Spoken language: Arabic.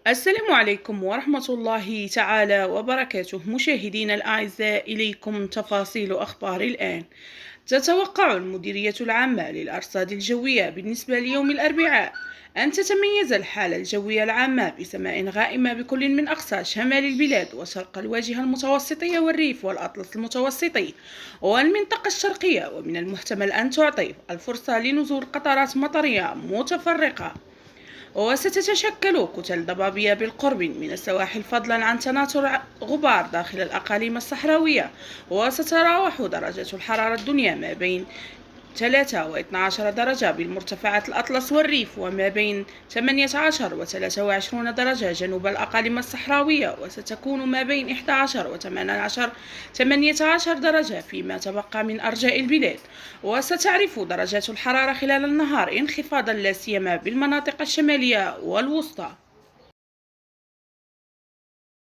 السلام عليكم ورحمة الله تعالى وبركاته. مشاهدينا الأعزاء، إليكم تفاصيل أخبار الآن. تتوقع المديرية العامة للأرصاد الجوية بالنسبة ليوم الأربعاء أن تتميز الحالة الجوية العامة بسماء غائمة بكل من أقصى شمال البلاد وشرق الواجهة المتوسطية والريف والأطلس المتوسطي والمنطقة الشرقية، ومن المحتمل أن تعطي الفرصة لنزول قطرات مطرية متفرقة. وستتشكل كتل ضبابية بالقرب من السواحل فضلا عن تناثر غبار داخل الأقاليم الصحراوية. وستتراوح درجة الحرارة الدنيا ما بين 3 و12 درجة بالمرتفعات الأطلس والريف، وما بين 18 و 23 درجة جنوب الأقاليم الصحراوية، وستكون ما بين 11 و 18 درجة فيما تبقى من أرجاء البلاد. وستعرف درجات الحرارة خلال النهار انخفاضا لا سيما بالمناطق الشمالية والوسطى.